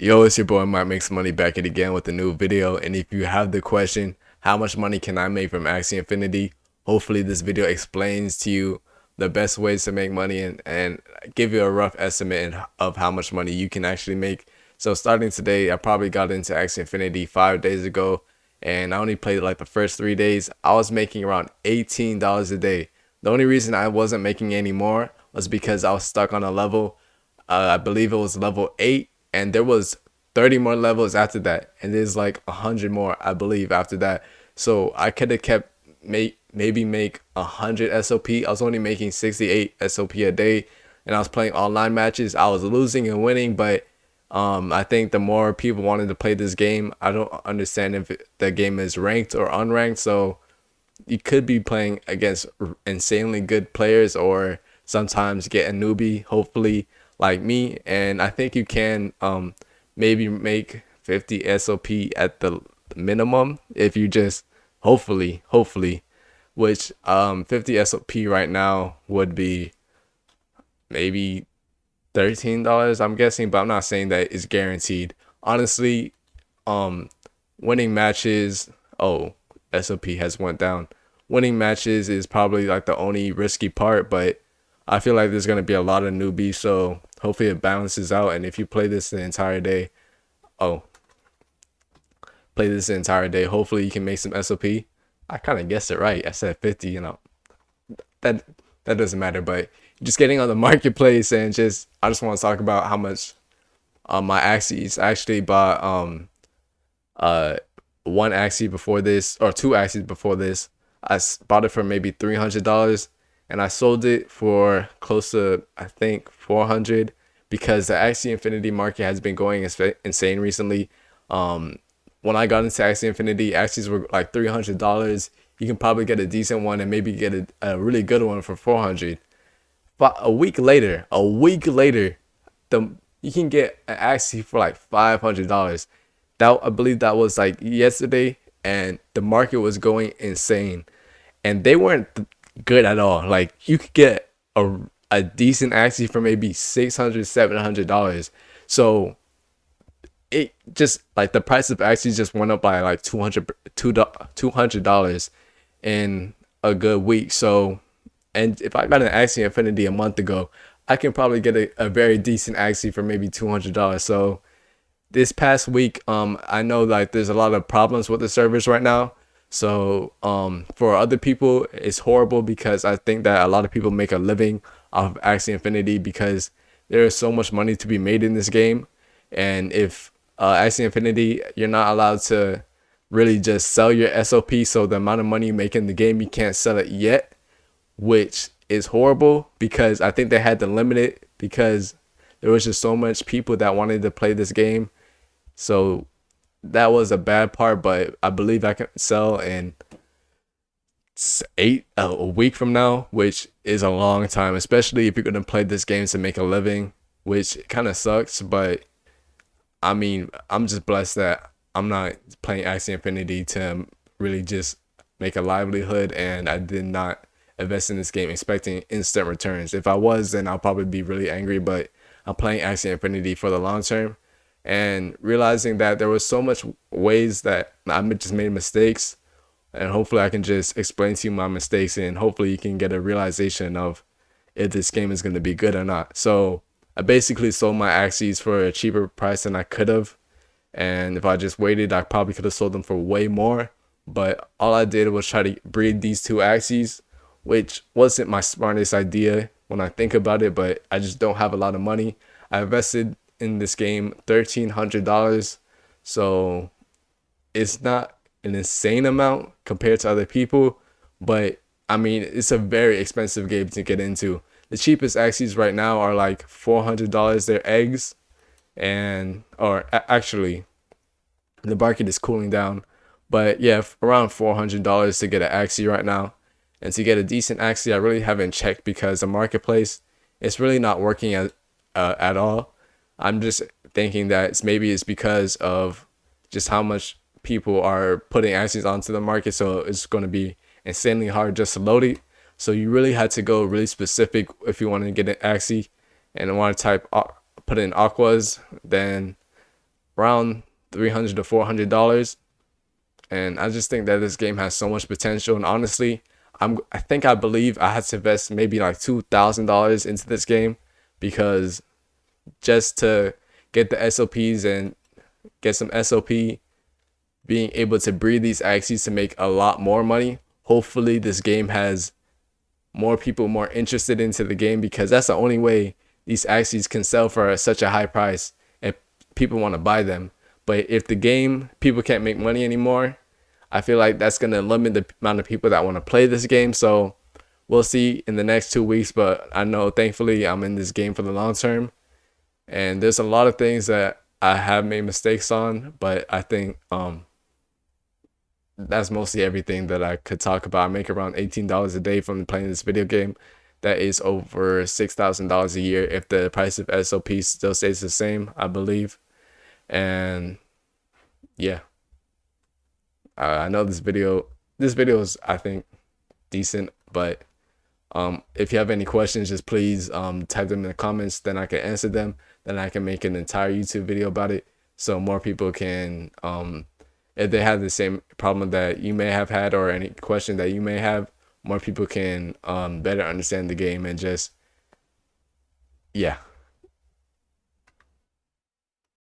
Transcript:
Yo, it's your boy Mike Makes Money back at again with a new video. And if you have the question, how much money can I make from Axie Infinity? Hopefully this video explains to you the best ways to make money and give you a rough estimate of how much money you can actually make. So starting today, I probably got into Axie Infinity 5 days ago, and I only played like the first 3 days. I was making around $18 a day. The only reason I wasn't making any more was because I was stuck on a level. I believe it was level 8, and there was 30 more levels after that, and there's like 100 more, I believe, after that. So I could have kept maybe make 100 SOP. I was only making 68 SOP a day, and I was playing online matches. I was losing and winning, but I think the more people wanted to play this game, I don't understand if the game is ranked or unranked. So you could be playing against insanely good players, or sometimes get a newbie, hopefully like me. And I think you can maybe make 50 SOP at the minimum if you just hopefully, which 50 SOP right now would be maybe $13, I'm guessing, but I'm not saying that it's guaranteed. Honestly, um winning matches, oh, SOP has went down. Winning matches is probably like the only risky part, but I feel like there's going to be a lot of newbies, so hopefully it balances out. And if you play this the entire day, oh, play this the entire day, hopefully you can make some SOP. I kind of guessed it right. I said 50, that that doesn't matter, but just getting on the marketplace, and just I just want to talk about how much my Axies actually bought uh one Axie before this, or two Axies before this. Bought it for maybe $300, and I sold it for close to, I think, 400, because the Axie Infinity market has been going insane recently. When I got into Axie Infinity, Axies were like $300. You can probably get a decent one and maybe get a really good one for 400. But a week later, the you can get an Axie for like $500. That, I believe that was like yesterday, and the market was going insane, and they weren't good at all. Like, you could get a decent Axie for maybe $600, $700. So it just, like, the price of Axies just went up by like $200 in a good week. So, and if I got an Axie Infinity a month ago, I can probably get a very decent Axie for maybe $200. So this past week, I know like there's a lot of problems with the servers right now. So for other people, it's horrible, because I think that a lot of people make a living off of Axie Infinity, because there is so much money to be made in this game. And if Axie Infinity, you're not allowed to really just sell your SOP. So the amount of money you make in the game, you can't sell it yet, which is horrible, because I think they had to limit it, because there was just so much people that wanted to play this game. So that was a bad part, but I believe I can sell in a week from now, which is a long time, especially if you're gonna play this game to make a living, which kind of sucks. But I mean, I'm just blessed that I'm not playing Axie Infinity to really just make a livelihood, and I did not invest in this game expecting instant returns. If I was, then I'll probably be really angry, but I'm playing Axie Infinity for the long term, and realizing that there was so much ways that I just made mistakes, and hopefully I can just explain to you my mistakes, and hopefully you can get a realization of if this game is going to be good or not. So I basically sold my Axies for a cheaper price than I could have, and if I just waited, I probably could have sold them for way more. But all I did was try to breed these two Axies, which wasn't my smartest idea when I think about it, but I just don't have a lot of money. I invested in this game $1,300, so it's not an insane amount compared to other people, but I mean, it's a very expensive game to get into. The cheapest Axies right now are like $400. They're eggs, and actually, the market is cooling down, but yeah, around $400 to get an Axie right now. And to get a decent Axie, I really haven't checked, because the marketplace, it's really not working at all. I'm just thinking that maybe it's because of just how much people are putting Axies onto the market, so it's going to be insanely hard just to load it. So you really had to go really specific if you want to get an Axie, and want to put in Aquas, then around $300 to $400. And I just think that this game has so much potential. And honestly, I believe I had to invest maybe like $2,000 into this game, because just to get the SOPs and get some SOP, being able to breed these Axies to make a lot more money. Hopefully this game has more people more interested into the game, because that's the only way these Axies can sell for such a high price and people want to buy them. But if the game, people can't make money anymore, I feel like that's going to limit the amount of people that want to play this game. So we'll see in the next 2 weeks, but I know thankfully I'm in this game for the long term. And there's a lot of things that I have made mistakes on, but I think that's mostly everything that I could talk about. I make around $18 a day from playing this video game. That is over $6,000 a year if the price of SOP still stays the same, I believe. And yeah, I know this video is, I think, decent, but if you have any questions, just please type them in the comments, then I can answer them. Then I can make an entire YouTube video about it, so more people can, if they have the same problem that you may have had or any question that you may have, more people can better understand the game and just, yeah.